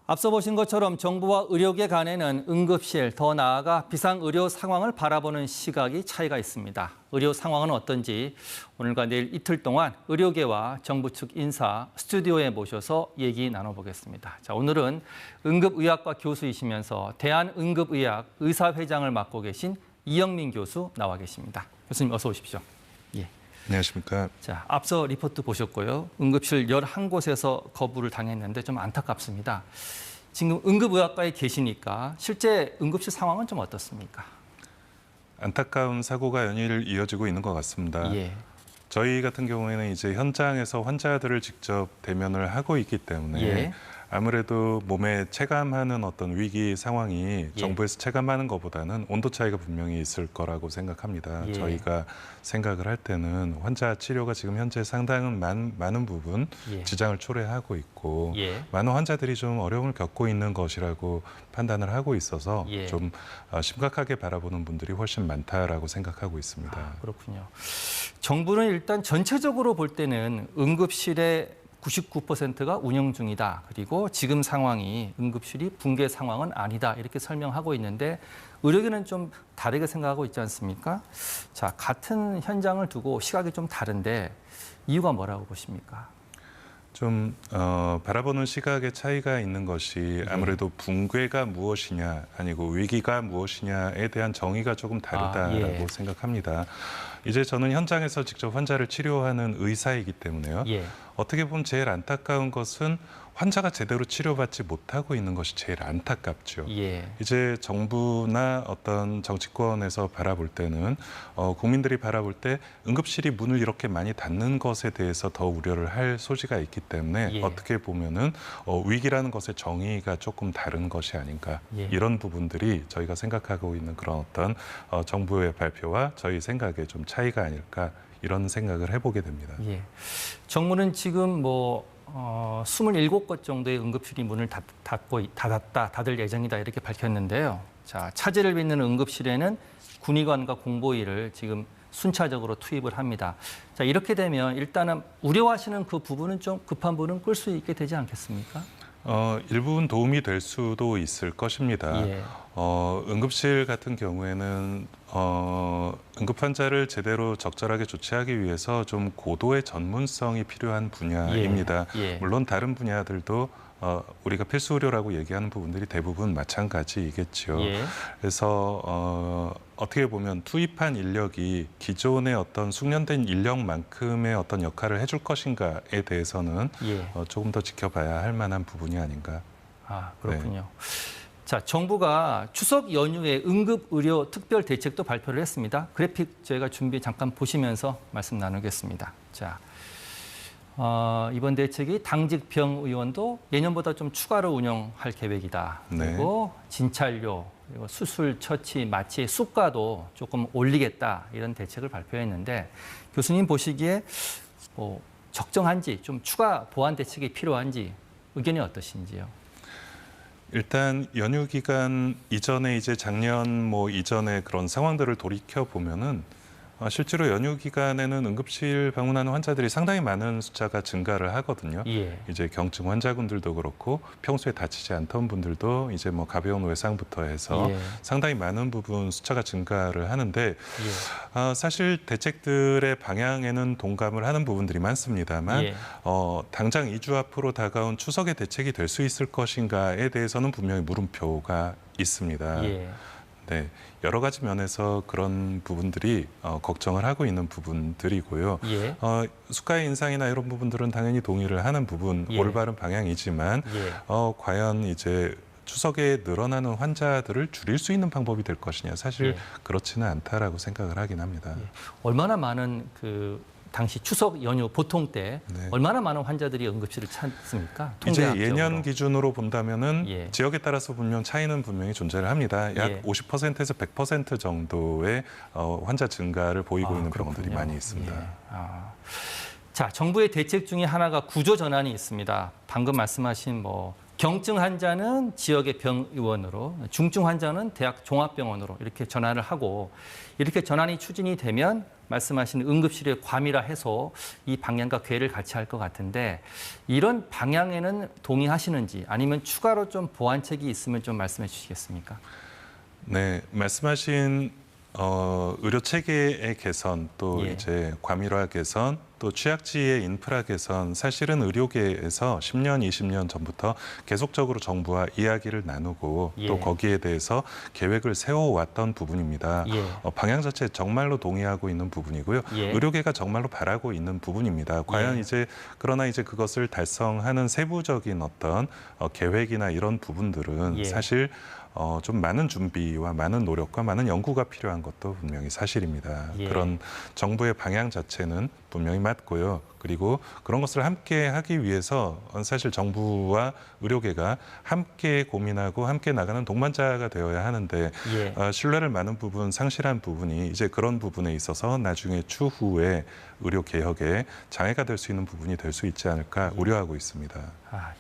앞서 보신 것처럼 정부와 의료계 간에는 응급실, 더 나아가 비상의료 상황을 바라보는 시각이 차이가 있습니다. 의료 상황은 어떤지 오늘과 내일 이틀 동안 의료계와 정부 측 인사 스튜디오에 모셔서 얘기 나눠보겠습니다. 자, 오늘은 응급의학과 교수이시면서 대한응급의학 의사회장을 맡고 계신 이영민 교수 나와 계십니다. 교수님 어서 오십시오. 예. 안녕하십니까. 자, 앞서 리포트 보셨고요. 응급실 11곳에서 거부를 당했는데 좀 안타깝습니다. 지금 응급의학과에 계시니까 실제 응급실 상황은 좀 어떻습니까? 안타까운 사고가 연일 이어지고 있는 것 같습니다. 예. 저희 같은 경우에는 이제 현장에서 환자들을 직접 대면을 하고 있기 때문에 예. 아무래도 몸에 체감하는 어떤 위기 상황이 예. 정부에서 체감하는 것보다는 온도 차이가 분명히 있을 거라고 생각합니다. 예. 저희가 생각을 할 때는 환자 치료가 지금 현재 상당한 많은 부분 예. 지장을 초래하고 있고 예. 많은 환자들이 좀 어려움을 겪고 있는 것이라고 판단을 하고 있어서 예. 좀 심각하게 바라보는 분들이 훨씬 많다라고 생각하고 있습니다. 아, 그렇군요. 정부는 일단 전체적으로 볼 때는 응급실의 99%가 운영 중이다. 그리고 지금 상황이 응급실이 붕괴 상황은 아니다. 이렇게 설명하고 있는데 의료계는 좀 다르게 생각하고 있지 않습니까? 자, 같은 현장을 두고 시각이 좀 다른데 이유가 뭐라고 보십니까? 좀 바라보는 시각의 차이가 있는 것이 아무래도 붕괴가 무엇이냐 아니고 위기가 무엇이냐에 대한 정의가 조금 다르다라고 예. 생각합니다. 이제 저는 현장에서 직접 환자를 치료하는 의사이기 때문에요. 예. 어떻게 보면 제일 안타까운 것은 환자가 제대로 치료받지 못하고 있는 것이 제일 안타깝죠. 예. 이제 정부나 어떤 정치권에서 바라볼 때는 국민들이 바라볼 때 응급실이 문을 이렇게 많이 닫는 것에 대해서 더 우려를 할 소지가 있기 때문에 예. 어떻게 보면은 위기라는 것의 정의가 조금 다른 것이 아닌가 예. 이런 부분들이 저희가 생각하고 있는 그런 어떤 정부의 발표와 저희 생각의 좀 차이가 아닐까 이런 생각을 해보게 됩니다. 예. 정부는 지금 27곳 정도의 응급실이 문을 닫을 예정이다 이렇게 밝혔는데요. 자, 차질을 빚는 응급실에는 군의관과 공보위를 지금 순차적으로 투입을 합니다. 자, 이렇게 되면 일단은 우려하시는 그 부분은 좀 급한 불은 끌 수 있게 되지 않겠습니까? 일부분 도움이 될 수도 있을 것입니다. 예. 응급실 같은 경우에는 응급 환자를 제대로 적절하게 조치하기 위해서 좀 고도의 전문성이 필요한 분야입니다. 예. 예. 물론 다른 분야들도 우리가 필수 의료라고 얘기하는 부분들이 대부분 마찬가지이겠죠. 예. 그래서 어떻게 보면 투입한 인력이 기존의 어떤 숙련된 인력만큼의 어떤 역할을 해줄 것인가에 대해서는 예. 조금 더 지켜봐야 할 만한 부분이 아닌가. 아, 그렇군요. 자, 정부가 추석 연휴에 응급의료 특별 대책도 발표를 했습니다. 그래픽 저희가 잠깐 보시면서 말씀 나누겠습니다. 자, 이번 대책이 당직 병의원도 예년보다 좀 추가로 운영할 계획이다. 그리고 진찰료, 그리고 수술, 처치, 마취의 수가도 조금 올리겠다. 이런 대책을 발표했는데 교수님 보시기에 적정한지 좀 추가 보완 대책이 필요한지 의견이 어떠신지요? 일단 연휴 기간 이전에 이제 작년 이전에 그런 상황들을 돌이켜 보면은 실제로 연휴 기간에는 응급실 방문하는 환자들이 상당히 많은 숫자가 증가를 하거든요. 예. 이제 경증 환자분들도 그렇고 평소에 다치지 않던 분들도 이제 가벼운 외상부터 해서 예. 상당히 많은 부분 숫자가 증가를 하는데 예. 사실 대책들의 방향에는 동감을 하는 부분들이 많습니다만 예. 당장 2주 앞으로 다가온 추석의 대책이 될 수 있을 것인가에 대해서는 분명히 물음표가 있습니다. 예. 네, 여러 가지 면에서 그런 부분들이 걱정을 하고 있는 부분들이고요. 예. 수가의 인상이나 이런 부분들은 당연히 동의를 하는 부분, 예. 올바른 방향이지만 예. 과연 이제 추석에 늘어나는 환자들을 줄일 수 있는 방법이 될 것이냐, 사실 예. 그렇지는 않다라고 생각을 하긴 합니다. 예. 얼마나 많은 당시 추석 연휴 보통 때 네. 얼마나 많은 환자들이 응급실을 찾습니까? 이제 통계학적으로. 예년 기준으로 본다면은 예. 지역에 따라서 분명 차이는 분명히 존재를 합니다. 약 예. 50%에서 100% 정도의 환자 증가를 보이고 있는 그렇군요. 병원들이 많이 있습니다. 예. 자, 정부의 대책 중에 하나가 구조 전환이 있습니다. 방금 말씀하신 경증 환자는 지역의 병의원으로, 중증 환자는 대학 종합병원으로 이렇게 전환을 하고 이렇게 전환이 추진이 되면 말씀하신 응급실의 과밀화 해소 이 방향과 궤를 같이 할 것 같은데 이런 방향에는 동의하시는지 아니면 추가로 좀 보완책이 있으면 좀 말씀해 주시겠습니까? 네, 말씀하신 의료 체계의 개선, 또 예. 이제 과밀화 개선, 또 취약지의 인프라 개선, 사실은 의료계에서 10년, 20년 전부터 계속적으로 정부와 이야기를 나누고 예. 또 거기에 대해서 계획을 세워왔던 부분입니다. 예. 방향 자체 정말로 동의하고 있는 부분이고요. 예. 의료계가 정말로 바라고 있는 부분입니다. 과연 예. 그러나 이제 그것을 달성하는 세부적인 어떤 계획이나 이런 부분들은 예. 사실 좀 많은 준비와 많은 노력과 많은 연구가 필요한 것도 분명히 사실입니다. 예. 그런 정부의 방향 자체는 분명히 맞고요. 그리고 그런 것을 함께 하기 위해서 사실 정부와 의료계가 함께 고민하고 함께 나가는 동반자가 되어야 하는데 예. 신뢰를 많은 부분, 상실한 부분이 이제 그런 부분에 있어서 나중에 추후에 의료 개혁에 장애가 될 수 있는 부분이 될 수 있지 않을까 우려하고 있습니다.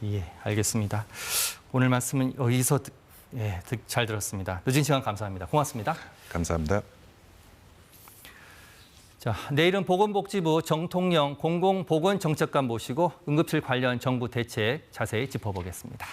예, 알겠습니다. 오늘 말씀은 여기서 잘 들었습니다. 늦은 시간 감사합니다. 고맙습니다. 감사합니다. 자, 내일은 보건복지부 정통영 공공보건정책관 모시고 응급실 관련 정부 대책 자세히 짚어보겠습니다.